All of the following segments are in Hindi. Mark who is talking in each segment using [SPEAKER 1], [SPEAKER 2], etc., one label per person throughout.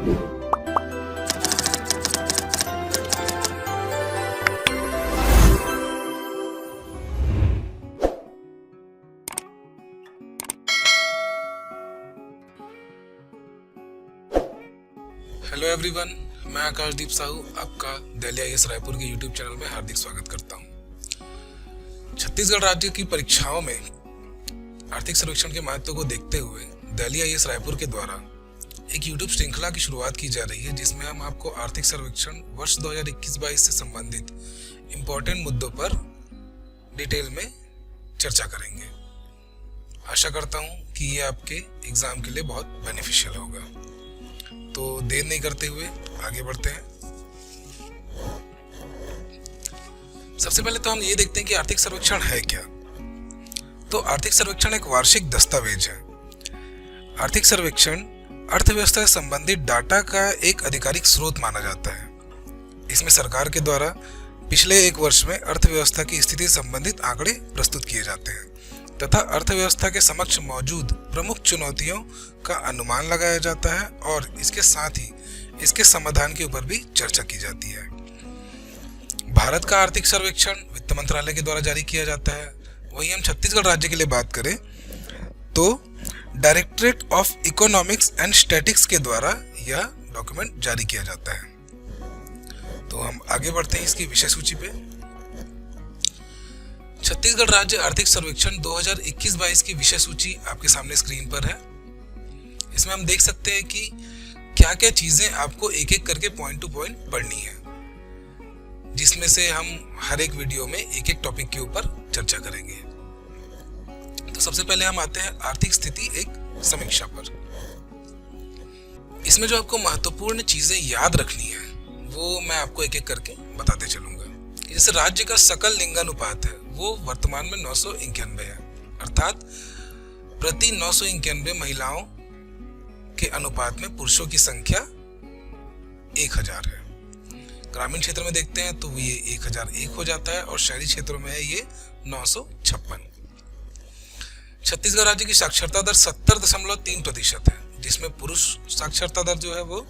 [SPEAKER 1] हेलो एवरीवन, मैं आकाशदीप साहू आपका दिल्ली आईएएस रायपुर के यूट्यूब चैनल में हार्दिक स्वागत करता हूं। छत्तीसगढ़ राज्य की परीक्षाओं में आर्थिक सर्वेक्षण के महत्व को देखते हुए दिल्ली आईएएस रायपुर के द्वारा एक यूट्यूब श्रृंखला की शुरुआत की जा रही है, जिसमें हम आपको आर्थिक सर्वेक्षण वर्ष 2021-22 से संबंधित इम्पोर्टेंट मुद्दों पर डिटेल में चर्चा करेंगे। आशा करता हूं कि ये आपके एग्जाम के लिए बहुत बेनिफिशियल होगा। तो देर नहीं करते हुए आगे बढ़ते हैं। सबसे पहले तो हम ये देखते हैं कि आर्थिक सर्वेक्षण है क्या। तो आर्थिक सर्वेक्षण एक वार्षिक दस्तावेज है। आर्थिक सर्वेक्षण अर्थव्यवस्था से संबंधित डाटा का एक आधिकारिक स्रोत माना जाता है। इसमें सरकार के द्वारा पिछले एक वर्ष में अर्थव्यवस्था की स्थिति से संबंधित आंकड़े प्रस्तुत किए जाते हैं तथा अर्थव्यवस्था के समक्ष मौजूद प्रमुख चुनौतियों का अनुमान लगाया जाता है और इसके साथ ही इसके समाधान के ऊपर भी चर्चा की जाती है। भारत का आर्थिक सर्वेक्षण वित्त मंत्रालय के द्वारा जारी किया जाता है। वहीं हम छत्तीसगढ़ राज्य के लिए बात करें तो directorate of economics and statistics के द्वारा यह डॉक्यूमेंट जारी किया जाता है। तो हम आगे बढ़ते हैं इसकी विषय सूची पे। छत्तीसगढ़ राज्य आर्थिक सर्वेक्षण 2021-22 की विषय सूची आपके सामने स्क्रीन पर है। इसमें हम देख सकते हैं कि क्या क्या चीजें आपको एक एक करके पॉइंट टू पॉइंट पढ़नी है, जिसमें से हम हर एक वीडियो में एक एक टॉपिक के ऊपर चर्चा करेंगे। तो सबसे पहले हम आते हैं आर्थिक स्थिति एक समीक्षा पर। इसमें जो आपको महत्वपूर्ण चीजें याद रखनी है वो मैं आपको एक एक करके बताते चलूंगा। जैसे राज्य का सकल लिंगानुपात है वो वर्तमान में 991 है, अर्थात प्रति 991 महिलाओं के अनुपात में पुरुषों की संख्या 1000 है। ग्रामीण क्षेत्र में देखते हैं तो ये 1001 हो जाता है और शहरी क्षेत्रों में है ये 956। छत्तीसगढ़ राज्य की साक्षरता दर 70.3% है, जिसमें पुरुष साक्षरता दर जो है वो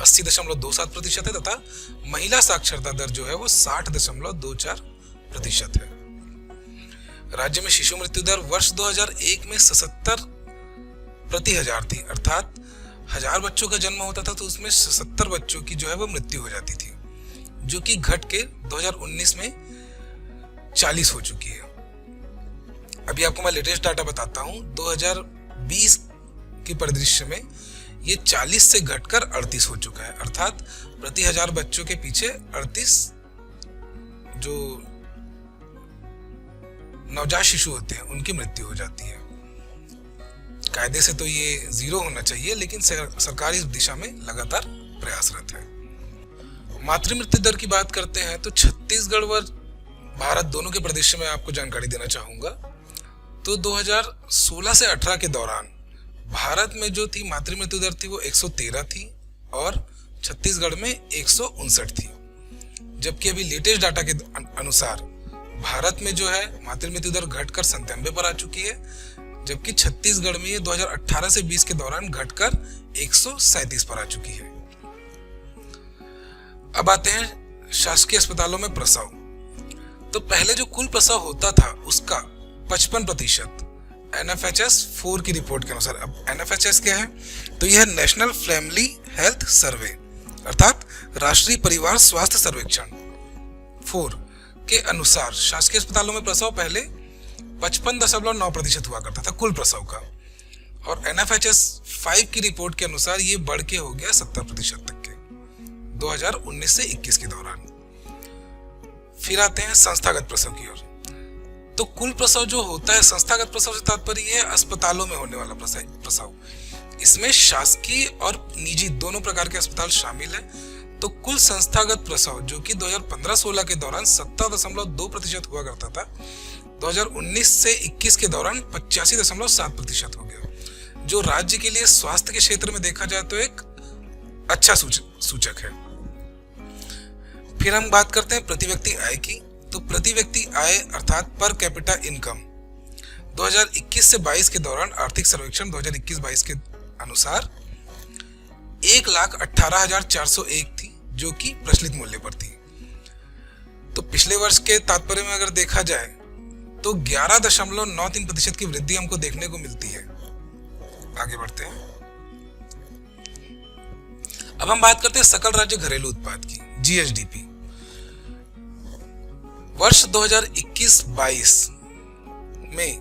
[SPEAKER 1] 80.27% है तथा महिला साक्षरता दर जो है वो 60.24% है। राज्य में शिशु मृत्यु दर वर्ष 2001 में 77 प्रति हजार थी, अर्थात 1000 बच्चों का जन्म होता था तो उसमें 77 बच्चों की जो है वो मृत्यु हो जाती थी, जो कि घट के 2019 में 40 हो चुकी है। अभी आपको मैं लेटेस्ट डाटा बताता हूं। 2020 के परिदृश्य में ये 40 से घटकर 38 हो चुका है, अर्थात प्रति 1000 बच्चों के पीछे 38 जो नवजात शिशु होते हैं उनकी मृत्यु हो जाती है। कायदे से तो ये 0 होना चाहिए, लेकिन सरकार इस दिशा में लगातार प्रयासरत है। मातृ मृत्यु दर की बात करते हैं तो छत्तीसगढ़ व भारत दोनों के परिदृश्य में आपको जानकारी देना चाहूंगा। तो 2016 से 18 के दौरान भारत में जो थी मातृ मृत्यु दर थी वो 113 थी और छत्तीसगढ़ में 159 थी, जबकि अभी लेटेस्ट डाटा के अनुसार भारत में जो है मातृ मृत्यु दर घटकर 97 पर आ चुकी है, जबकि छत्तीसगढ़ में ये 2018 से 20 के दौरान घटकर 137 पर आ चुकी है। अब आते हैं शासकीय अस्पतालों में प्रसव। तो पहले जो कुल प्रसव होता था उसका 55% NFHS 4 की रिपोर्ट के अनुसार। अब NFHS क्या है? तो यह नेशनल फैमिली हेल्थ सर्वे अर्थात राष्ट्रीय परिवार स्वास्थ्य सर्वेक्षण 4 के अनुसार शासकीय अस्पतालों में प्रसव पहले 55.9% हुआ करता था कुल प्रसव का, और NFHS 5 की रिपोर्ट के अनुसार ये बढ़ के हो गया 70% तक के 2019 से 21 के दौरान। फिर आते हैं संस्थागत प्रसव की ओर। तो कुल प्रसव जो होता है, संस्थागत प्रसव से तात्पर्य है अस्पतालों में होने वाला प्रसव। इसमें शासकीय और निजी दोनों प्रकार के अस्पताल शामिल है। तो कुल संस्थागत प्रसव जो कि 2015-16 के दौरान 70.2% हुआ करता था, 2019 से 21 के दौरान 85.7% हो गया, जो राज्य के लिए स्वास्थ्य के क्षेत्र में देखा जाए तो एक अच्छा सूचक है। फिर हम बात करते हैं प्रति व्यक्ति आय की। तो प्रति व्यक्ति आय अर्थात पर कैपिटा इनकम 2021 से 22 के दौरान आर्थिक सर्वेक्षण 2021-22 के अनुसार 1,18,401 थी, जो कि प्रचलित मूल्य पर थी। तो पिछले वर्ष के तात्पर्य में अगर देखा जाए तो 11.93% की वृद्धि हमको देखने को मिलती है। आगे बढ़ते हैं। अब हम बात करते हैं सकल राज्य घरेलू उत्पाद की, जीएसडीपी। वर्ष 2021-22 में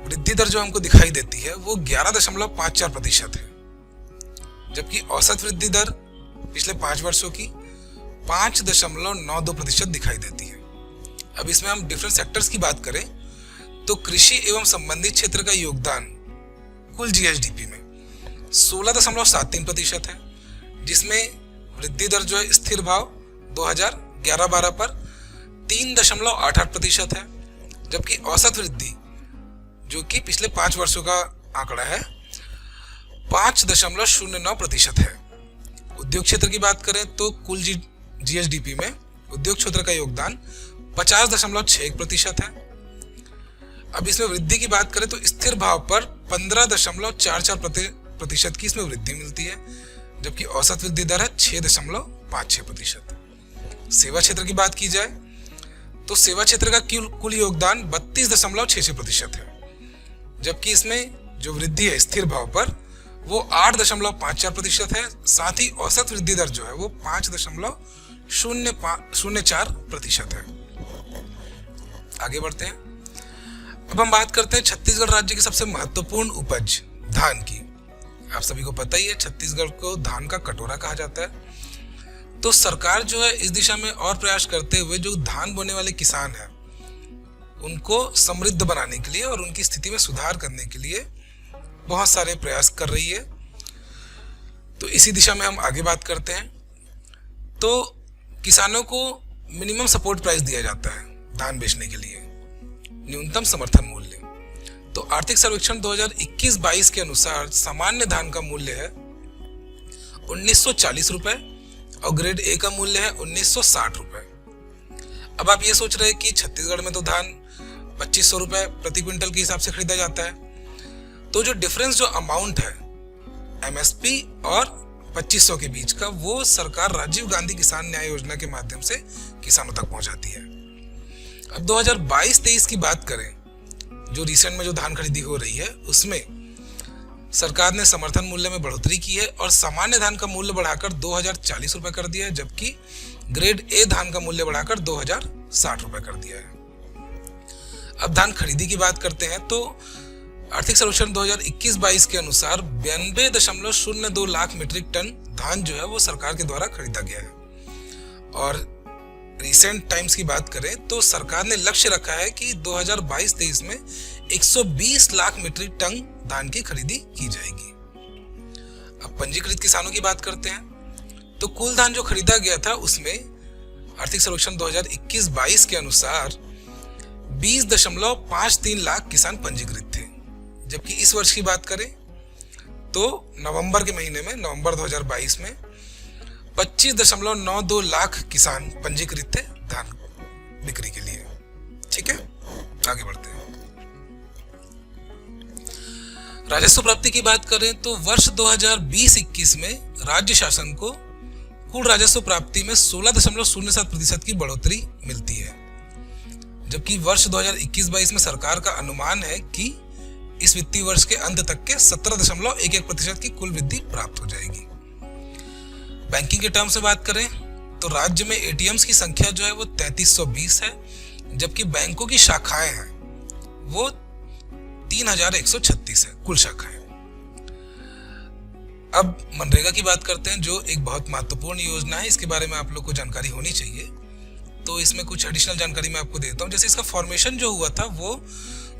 [SPEAKER 1] वृद्धि दर जो हमको दिखाई देती है वो 11.54% है, जबकि औसत वृद्धि दर पिछले 5 वर्षों की 5.92% दिखाई देती है। अब इसमें हम डिफरेंट सेक्टर्स की बात करें तो कृषि एवं संबंधित क्षेत्र का योगदान कुल जीएसडीपी में 16.73% है, जिसमें वृद्धि दर जो है स्थिर भाव 2011-12 पर 3.88% है, जबकि औसत वृद्धि जो कि पिछले 5 वर्षों का आंकड़ा है 5.09% है। उद्योग क्षेत्र की बात करें तो कुल जीएसडीपी में उद्योग क्षेत्र का योगदान 50.61% है। अब इसमें वृद्धि की बात करें तो स्थिर भाव पर 15.44% की इसमें वृद्धि मिलती है, जबकि औसत वृद्धि दर है 6.56%। सेवा क्षेत्र की बात की जाए तो सेवा क्षेत्र का कुल योगदान 32.66% है, जबकि इसमें जो वृद्धि है स्थिर भाव पर वो 8.54% है। साथ ही औसत वृद्धि दर जो है वो 5.04% है। आगे बढ़ते हैं। अब हम बात करते हैं छत्तीसगढ़ राज्य की सबसे महत्वपूर्ण उपज धान की। आप सभी को पता ही है छत्तीसगढ़ को धान का कटोरा कहा जाता है। तो सरकार जो है इस दिशा में और प्रयास करते हुए जो धान बोने वाले किसान हैं उनको समृद्ध बनाने के लिए और उनकी स्थिति में सुधार करने के लिए बहुत सारे प्रयास कर रही है। तो इसी दिशा में हम आगे बात करते हैं। तो किसानों को मिनिमम सपोर्ट प्राइस दिया जाता है धान बेचने के लिए, न्यूनतम समर्थन मूल्य। तो आर्थिक सर्वेक्षण 2021-22 के अनुसार सामान्य धान का मूल्य है 1940 रुपए और ग्रेड ए का मूल्य है 1960 रुपए। अब आप ये सोच रहे हैं कि छत्तीसगढ़ में तो धान 2500 रुपए प्रति क्विंटल के हिसाब से खरीदा जाता है, तो जो डिफरेंस जो अमाउंट है एमएसपी और 2500 के बीच का वो सरकार राजीव गांधी किसान न्याय योजना के माध्यम से किसानों तक पहुंचाती है। अब 2022-23 की बात करें, जो रिसेंट में जो धान खरीदी हो रही है उसमें सरकार ने समर्थन मूल्य में बढ़ोतरी की है और सामान्य धान का मूल्य बढ़ाकर 2040 रुपए कर दिया है, जबकि ग्रेड ए धान का मूल्य बढ़ाकर 2060 रुपए कर दिया है। अब धान खरीदी की बात करते हैं तो आर्थिक सर्वेक्षण 2021-22 के अनुसार 92.02 लाख मीट्रिक टन धान जो है वो सरकार के द्वारा खरीदा गया है। और रिसेंट टाइम्स की बात करें तो सरकार ने लक्ष्य रखा है कि 2022-23 में 120 लाख मीट्रिक टन धान की खरीदी की जाएगी। अब पंजीकृत किसानों की बात करते हैं तो कुल धान जो खरीदा गया था उसमें आर्थिक सर्वेक्षण 2021-22 के अनुसार 20.53 लाख किसान पंजीकृत थे, जबकि इस वर्ष की बात करें तो नवंबर के महीने में, नवंबर 2022 में 25.92 लाख किसान पंजीकृत थे धान बिक्री के लिए। ठीक है, आगे बढ़ते हैं। राजस्व प्राप्ति की बात करें तो वर्ष 2020-21 में राज्य शासन को कुल राजस्व प्राप्ति में 16.07% की बढ़ोतरी मिलती है, जबकि वर्ष 2021-22 में सरकार का अनुमान है कि इस वित्तीय वर्ष के अंत तक के 17.11% की कुल वृद्धि प्राप्त हो जाएगी। बैंकिंग के टर्म से बात करें तो राज्य में एटीएम्स की संख्या जो है वो 3320 है, जबकि बैंकों की शाखाएं हैं वो 3136 है कुल शाखाएं। अब मनरेगा की बात करते हैं जो एक बहुत महत्वपूर्ण योजना है, इसके बारे में आप लोग को जानकारी होनी चाहिए। तो इसमें कुछ एडिशनल जानकारी मैं आपको देता हूँ। जैसे इसका फॉर्मेशन जो हुआ था वो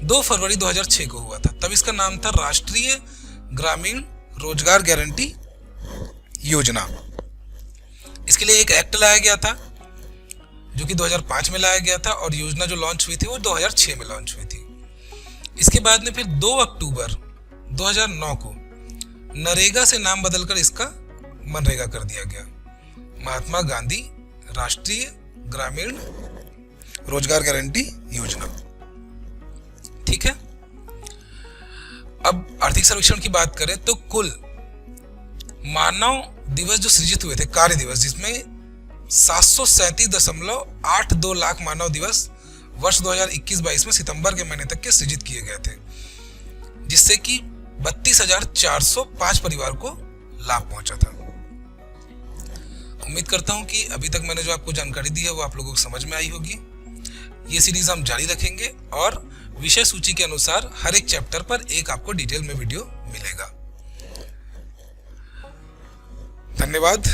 [SPEAKER 1] 2 फरवरी 2006 को हुआ था। तब इसका नाम था राष्ट्रीय ग्रामीण रोजगार गारंटी योजना। इसके लिए एक एक्ट लाया गया था जो कि 2005 में लाया गया था और योजना जो लॉन्च हुई थी वो 2006 में लॉन्च हुई थी। इसके बाद में फिर 2 अक्टूबर 2009 को नरेगा से नाम बदलकर इसका मनरेगा कर दिया गया, महात्मा गांधी राष्ट्रीय ग्रामीण रोजगार गारंटी योजना। ठीक है, अब आर्थिक सर्वेक्षण की बात करें तो कुल मानव दिवस जो सृजित हुए थे, कार्य दिवस, जिसमें 737.82 लाख मानव दिवस वर्ष 2021-22 में सितंबर के महीने तक के सृजित किए गए थे, जिससे कि 32,405 परिवार को लाभ पहुंचा था। उम्मीद करता हूं कि अभी तक मैंने जो आपको जानकारी दी है वो आप लोगों को समझ में आई होगी। ये सीरीज हम जारी रखेंगे और विषय सूची के अनुसार हर एक चैप्टर पर एक आपको डिटेल में वीडियो मिलेगा। धन्यवाद।